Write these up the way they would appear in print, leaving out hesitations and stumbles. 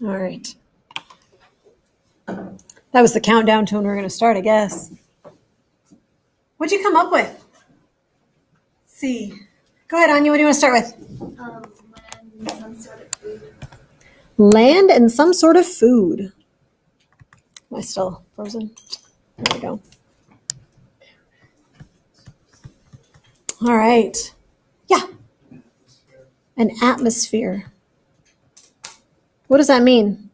All right. That was the countdown to when we're going to start, I guess. What'd you come up with? Let's see. Go ahead, Anya. What do you want to start with? Land and some sort of food. Land and some sort of food. Am I still frozen? There we go. All right. Yeah. An atmosphere. What does that mean?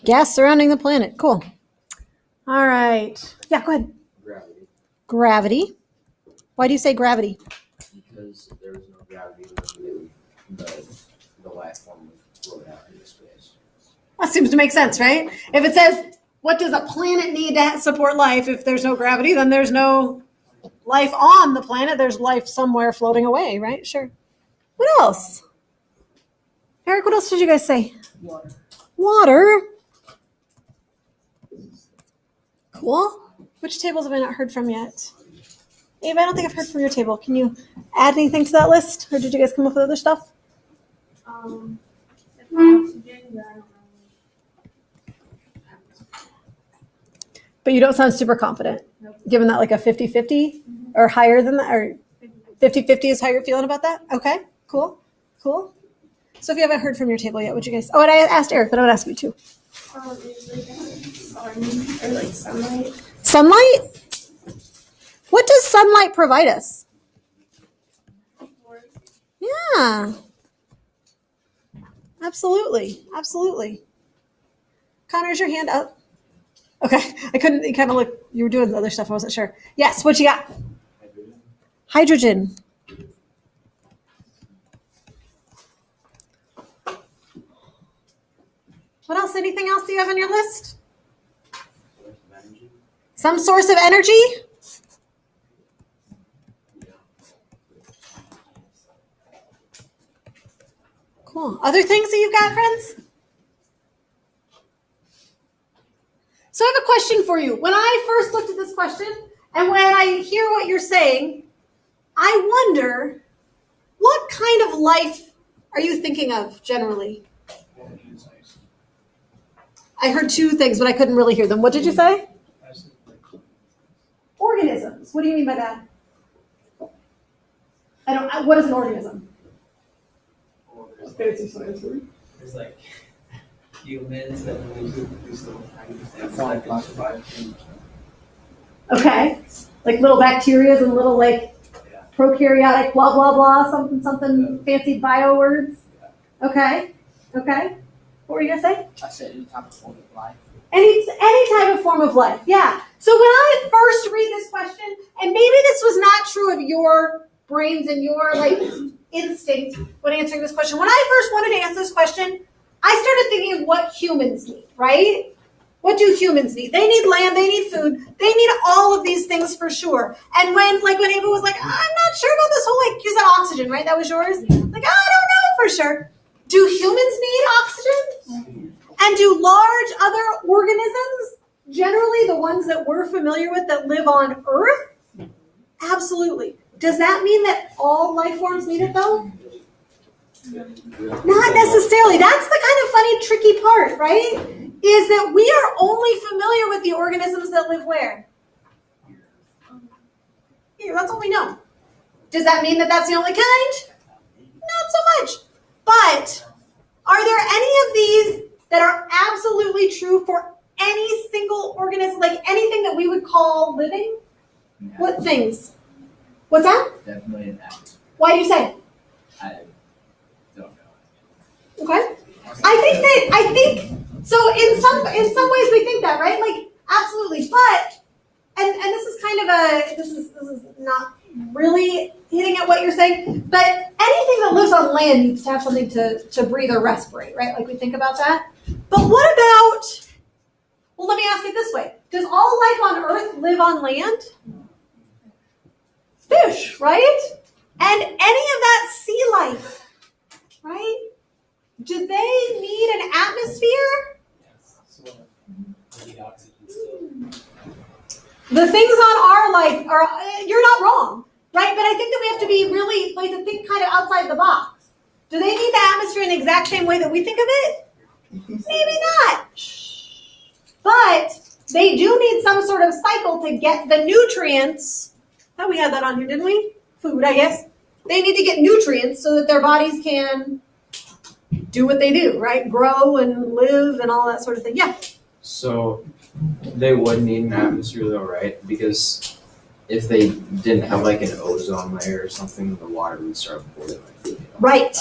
Gas surrounding the planet. Cool. All right. Yeah, go ahead. Gravity. Gravity. Why do you say gravity? Because there was no gravity when the life form would float out into space. That seems to make sense, right? If it says, what does a planet need to support life? If there's no gravity, then there's no life on the planet. There's life somewhere floating away, right? Sure. What else? Eric, what else did you guys say? Water. Water. Cool. Which tables have I not heard from yet? Ava, I don't think I've heard from your table. Can you add anything to that list? Or did you guys come up with other stuff? Oxygen, but I don't know. But you don't sound super confident, Nope. given that like a 50-50 or higher than that, or 50-50 is how you're feeling about that? Okay, cool. So if you haven't heard from your table yet, would you guys? Oh, and I asked Eric, but I would ask you too. Is like sun or like sunlight. Sunlight? What does sunlight provide us? Yeah. Absolutely. Connor's your hand up. Okay. I couldn't, you kind of look, you were doing other stuff. I wasn't sure. Yes. What you got? Hydrogen. What else? Anything else you have on your list? Some source of energy? Cool. Other things that you've got, friends? So I have a question for you. When I first looked at this question, and when I hear what you're saying, I wonder, what kind of life are you thinking of generally? I heard two things, but I couldn't really hear them. What did you say? Organisms. What do you mean by that? What is an organism? It's like humans that these little tiny Okay. Like little bacteria and little like prokaryotic blah blah blah, something fancy bio words. Okay. What were you gonna say? I said any type of form of life. Any type of form of life, yeah. So when I first read this question, and maybe this was not true of your brains and your like instinct when answering this question. When I first wanted to answer this question, I started thinking of what humans need, right? What do humans need? They need land, they need food, they need all of these things for sure. And when Ava was like, I'm not sure about this whole you said oxygen, right? That was yours? Like, I don't know for sure. Do humans need oxygen? And do large other organisms, generally the ones that we're familiar with that live on Earth? Absolutely. Does that mean that all life forms need it though? Not necessarily. That's the kind of funny, tricky part, right? Is that we are only familiar with the organisms that live where? Here, that's all we know. Does that mean that that's the only kind? Not so much. But are there any of these that are absolutely true for any single organism, like anything that we would call living? What things? What's that? Definitely an atom. Why do you say? I don't know. Okay. I think so in some ways we think that, right? Like absolutely. But and this is kind of this is not really hitting at what you're saying, but anything that lives on land needs to have something to breathe or respirate, right? Like we think about that. But what about, well, let me ask it this way. Does all life on Earth live on land? Fish, right? And any of that sea life, right? Do they need an atmosphere? Yes, sort of. They need oxygen still. The things on our life are, you're not wrong, right? But I think that we have to be really, like, to think kind of outside the box. Do they need the atmosphere in the exact same way that we think of it? Maybe not. But they do need some sort of cycle to get the nutrients. Oh, we had that on here, didn't we? Food, I guess. They need to get nutrients so that their bodies can do what they do, right? Grow and live and all that sort of thing. Yeah. So they would need an atmosphere though, right? Because if they didn't have like an ozone layer or something, the water would start boiling. Right.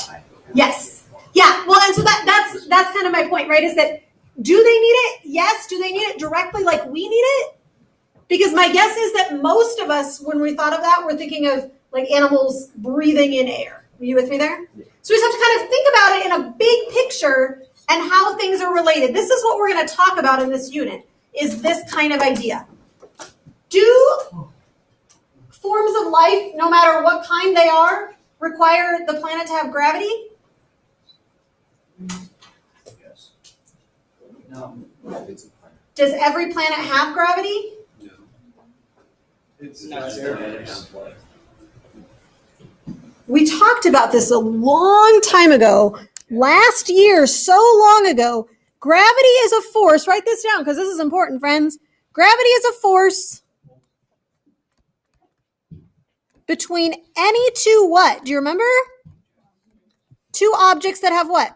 Yes. Yeah. Well, and so that's kind of my point, right? Is that do they need it? Yes. Do they need it directly like we need it? Because my guess is that most of us, when we thought of that, we're thinking of like animals breathing in air. Are you with me there? Yeah. So we just have to kind of think about it in a big picture and how things are related. This is what we're going to talk about in this unit, is this kind of idea. Do forms of life, no matter what kind they are, require the planet to have gravity? Yes. No. It's a planet. Does every planet have gravity? It's not there. We talked about this a long time ago. Last year, so long ago. Gravity is a force. Write this down because this is important, friends. Gravity is a force between any two what? Do you remember? Two objects that have what?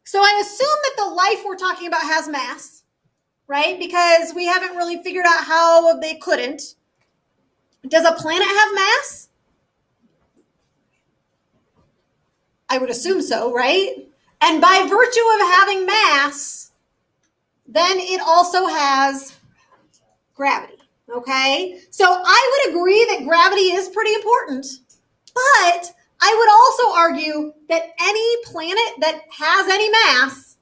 So I assume that the life we're talking about has mass, right? Because we haven't really figured out how they couldn't. Does a planet have mass? I would assume so, right? And by virtue of having mass, then it also has gravity, okay? So I would agree that gravity is pretty important, but I would also argue that any planet that has any mass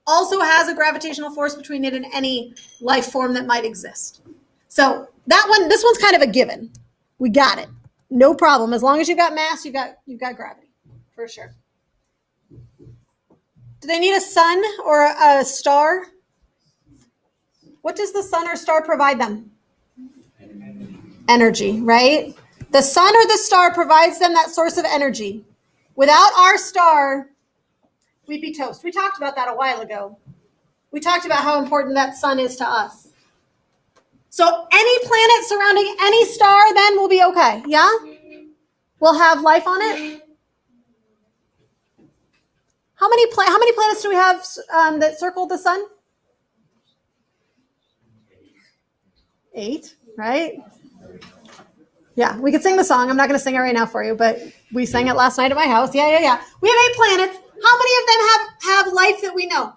also has a gravitational force between it and any life form that might exist. So this one's kind of a given. We got it. No problem. As long as you've got mass, you've got gravity, for sure. Do they need a sun or a star? What does the sun or star provide them? Energy, right? The sun or the star provides them that source of energy. Without our star, we'd be toast. We talked about that a while ago. We talked about how important that sun is to us. So any planet surrounding any star then will be okay, yeah? We'll have life on it. How many planets do we have that circle the sun? 8, right? Yeah, we could sing the song. I'm not going to sing it right now for you, but we sang it last night at my house. Yeah. We have 8 planets. How many of them have life that we know?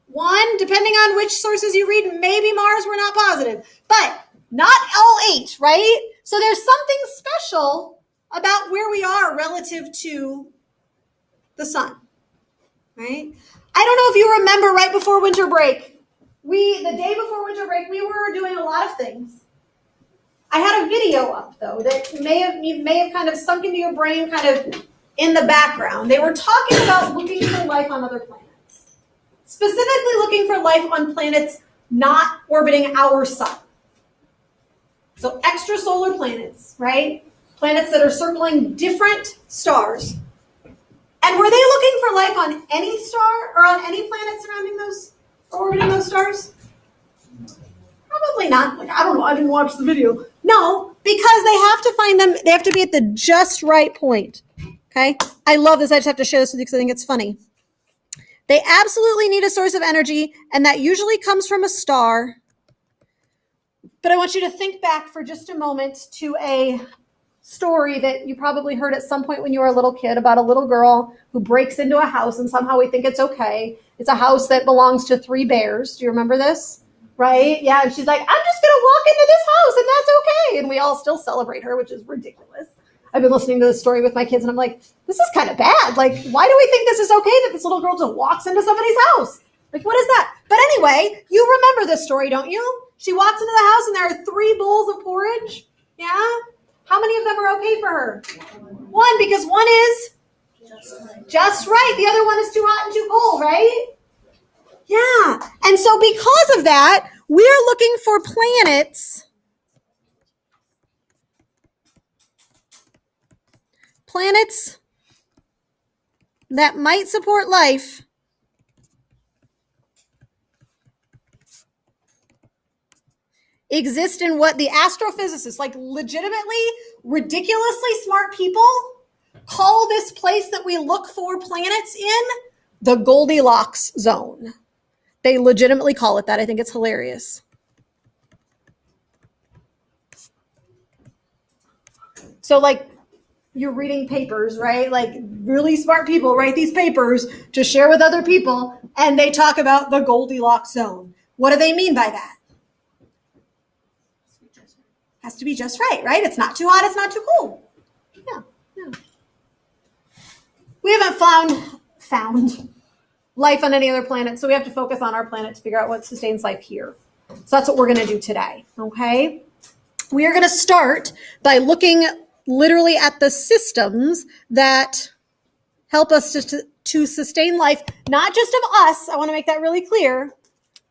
One, depending on which sources you read, maybe Mars, we're not positive. But not all 8, right? So there's something special about where we are relative to the sun, right? I don't know if you remember right before winter break. The day before winter break, we were doing a lot of things. I had a video up, though, that you may have kind of sunk into your brain kind of in the background. They were talking about looking for life on other planets. Specifically looking for life on planets not orbiting our sun. So extrasolar planets, right? Planets that are circling different stars. And were they looking for life on any star or on any planet surrounding those, or orbiting those stars? Probably not. I don't know. I didn't watch the video. No, because they have to find them. They have to be at the just right point. Okay? I love this. I just have to share this with you because I think it's funny. They absolutely need a source of energy, and that usually comes from a star. But I want you to think back for just a moment to a story that you probably heard at some point when you were a little kid about a little girl who breaks into a house, and somehow we think it's okay. It's a house that belongs to 3 bears. Do you remember this? Right? Yeah, and she's like, I'm just going to walk into this house, and that's okay. And we all still celebrate her, which is ridiculous. I've been listening to this story with my kids, and I'm like, this is kind of bad. Like, why do we think this is okay that this little girl just walks into somebody's house? Like, what is that? But anyway, you remember this story, don't you? She walks into the house and there are 3 bowls of porridge. Yeah? How many of them are okay for her? 1, because 1 is just right. The other one is too hot and too cold, right? Yeah. And so because of that, we're looking for planets that might support life exist in what the astrophysicists, like legitimately ridiculously smart people, call this place that we look for planets in the Goldilocks zone. They legitimately call it that. I think it's hilarious. So like you're reading papers, right? Like really smart people write these papers to share with other people, and they talk about the Goldilocks zone. What do they mean by that? Has to be just right, right? It's not too hot, it's not too cold. Yeah. We haven't found life on any other planet, so we have to focus on our planet to figure out what sustains life here. So that's what we're going to do today, okay? We are going to start by looking literally at the systems that help us to sustain life, not just of us, I want to make that really clear,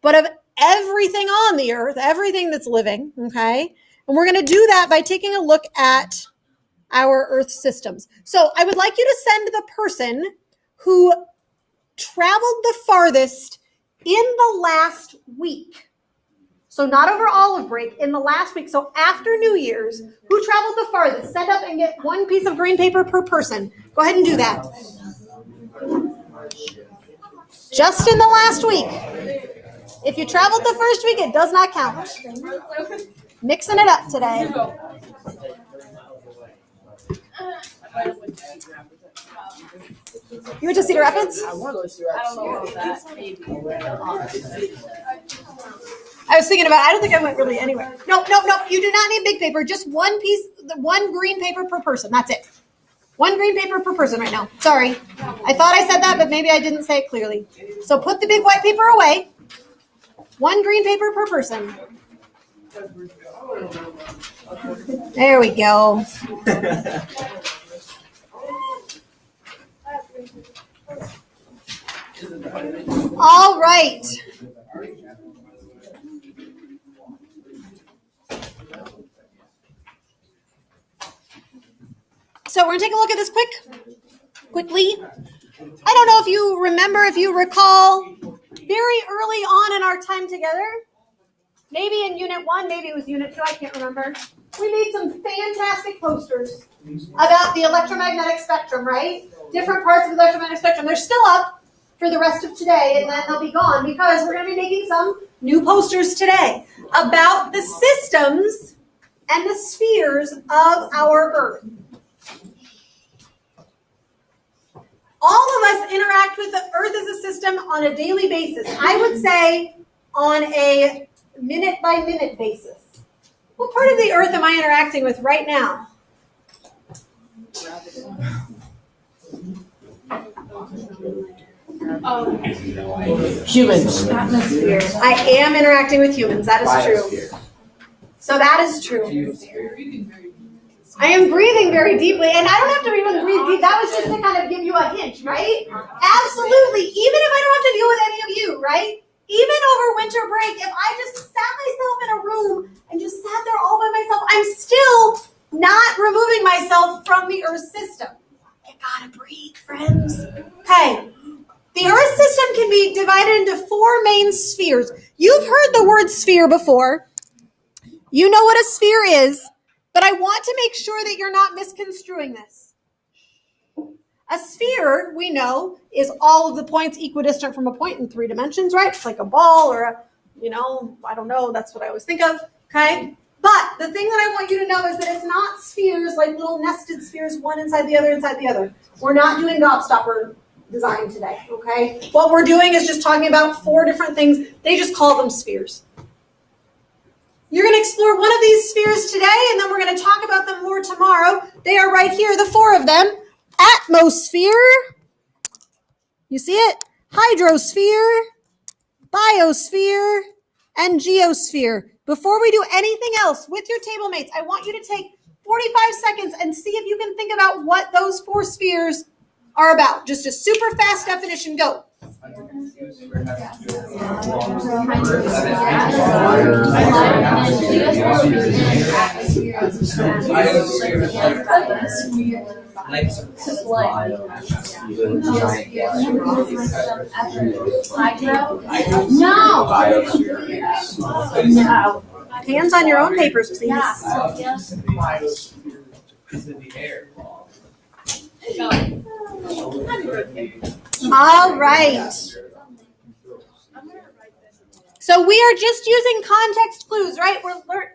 but of everything on the earth, everything that's living, okay? And we're going to do that by taking a look at our Earth systems. So I would like you to send the person who traveled the farthest in the last week. So not over olive break, in the last week. So after New Year's, who traveled the farthest? Send up and get 1 piece of green paper per person. Go ahead and do that. Just in the last week. If you traveled the first week, it does not count. Mixing it up today. You went to Cedar Rapids? I want to go to Cedar Rapids. I don't know about that. Maybe. I was thinking about, I don't think I went really anywhere. No. You do not need big paper. Just 1 piece, 1 green paper per person. That's it. 1 green paper per person right now. Sorry. I thought I said that, but maybe I didn't say it clearly. So put the big white paper away. 1 green paper per person. There we go. All right. So we're going to take a look at this quickly. I don't know if you remember, if you recall, very early on in our time together, maybe in Unit 1, maybe it was Unit 2, I can't remember, we made some fantastic posters about the electromagnetic spectrum, right? Different parts of the electromagnetic spectrum. They're still up for the rest of today, and then they'll be gone because we're going to be making some new posters today about the systems and the spheres of our Earth. All of us interact with the Earth as a system on a daily basis. I would say on a minute-by-minute basis. What part of the Earth am I interacting with right now? Humans. Atmosphere. I am interacting with humans. That is true. So that is true. I am breathing very deeply, and I don't have to even breathe deep. That was just to kind of give you a hint, right? Absolutely. Even if I don't have to deal with any of you, right? Even over winter break, if I just sat myself in a room and just sat there all by myself, I'm still not removing myself from the Earth system. You gotta breathe, friends. Okay. The Earth system can be divided into 4 main spheres. You've heard the word sphere before. You know what a sphere is, but I want to make sure that you're not misconstruing this. A sphere, we know, is all of the points equidistant from a point in 3 dimensions, right? It's like a ball or a, I don't know. That's what I always think of, okay? But the thing that I want you to know is that it's not spheres like little nested spheres, one inside the other. We're not doing gobstopper design today, okay? What we're doing is just talking about 4 different things. They just call them spheres. You're going to explore one of these spheres today, and then we're going to talk about them more tomorrow. They are right here, the 4 of them. Atmosphere. You see it? Hydrosphere, biosphere, and geosphere. before we do anything else with your table mates, I want you to take 45 seconds and see if you can think about what those 4 spheres are about. Just a super fast definition. Go. No. Hands on your own papers, please. All right. So we are just using context clues, right?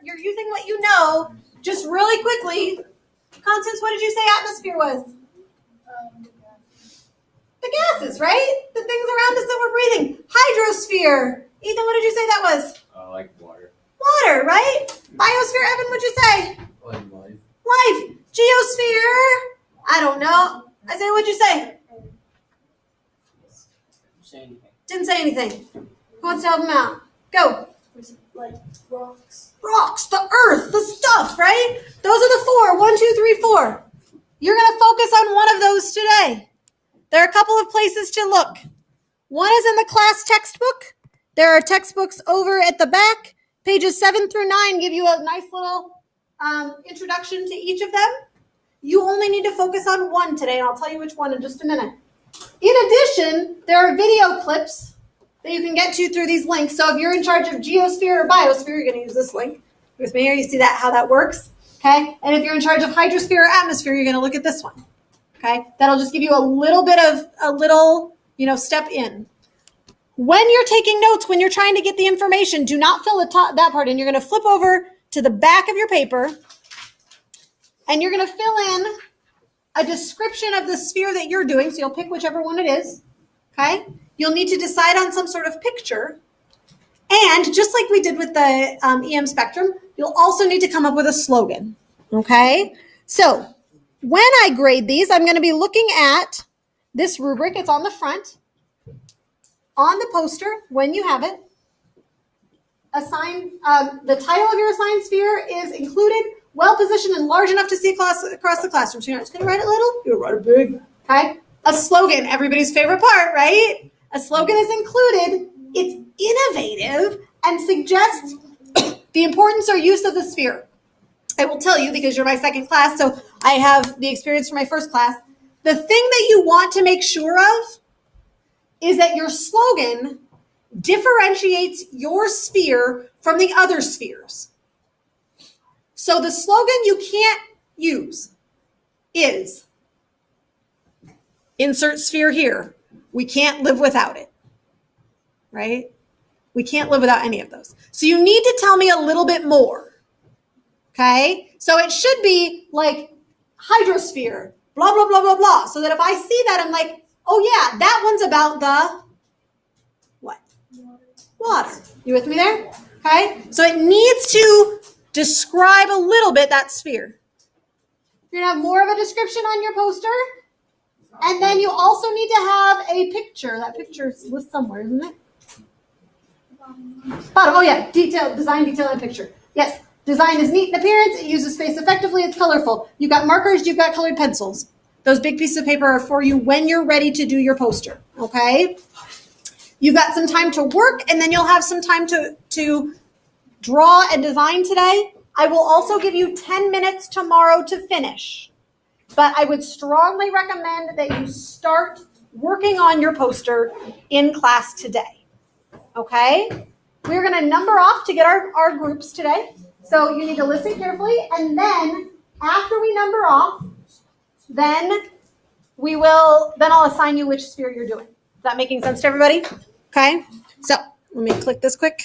You're using what you know. Just really quickly. Constance, what did you say atmosphere was? The gases, right? The things around us that we're breathing. Hydrosphere. Ethan, what did you say that was? Like water. Water, right? Biosphere, Evan, what'd you say? Like life. Life. Geosphere. I don't know. Isaiah, what'd you say? Didn't say anything. Who wants to help him out? Go. Like rocks. Rocks, the earth, the stuff, right? Those are the 4. 1, 2, 3, 4. You're going to focus on one of those today. There are a couple of places to look. One is in the class textbook. There are textbooks over at the back. Pages 7 through 9 give you a nice little introduction to each of them. You only need to focus on one today, and I'll tell you which one in just a minute. In addition, there are video clips that you can get to through these links. So if you're in charge of geosphere or biosphere, you're going to use this link. With me here, you see how that works. Okay? And if you're in charge of hydrosphere or atmosphere, you're going to look at this one. Okay? That'll just give you a little bit of step in. When you're taking notes, when you're trying to get the information, do not fill that part in. You're going to flip over to the back of your paper, and you're going to fill in a description of the sphere that you're doing. So you'll pick whichever one it is. Okay? You'll need to decide on some sort of picture. And just like we did with the EM spectrum, you'll also need to come up with a slogan. Okay? So when I grade these, I'm going to be looking at this rubric. It's on the front. On the poster, when you have it, the title of your assigned sphere is included, well-positioned, and large enough to see across the classroom. So you're not just going to write it little, you're going to write it big. Okay? A slogan, everybody's favorite part, right? A slogan is included. It's innovative and suggests the importance or use of the sphere. I will tell you, because you're my second class, so I have the experience from my first class. The thing that you want to make sure of is that your slogan differentiates your sphere from the other spheres. So the slogan you can't use is, insert sphere here. We can't live without it, right? We can't live without any of those. So you need to tell me a little bit more, okay? So it should be like hydrosphere, blah, blah, blah, blah, blah. So that if I see that, I'm like, oh yeah, that one's about the what? Water. You with me there? Okay. So it needs to describe a little bit that sphere. You're going to have more of a description on your poster. And then you also need to have a picture. That picture was somewhere, isn't it? Bottom. Oh yeah, design, detail, and picture. Yes. Design is neat in appearance. It uses space effectively. It's colorful. You've got markers. You've got colored pencils. Those big pieces of paper are for you when you're ready to do your poster, okay? You've got some time to work, and then you'll have some time to draw and design today. I will also give you 10 minutes tomorrow to finish, but I would strongly recommend that you start working on your poster in class today, okay? We're going to number off to get our groups today, so you need to listen carefully, and then after we number off, then I'll assign you which sphere you're doing. Is that making sense to everybody? Okay. So let me click this quick.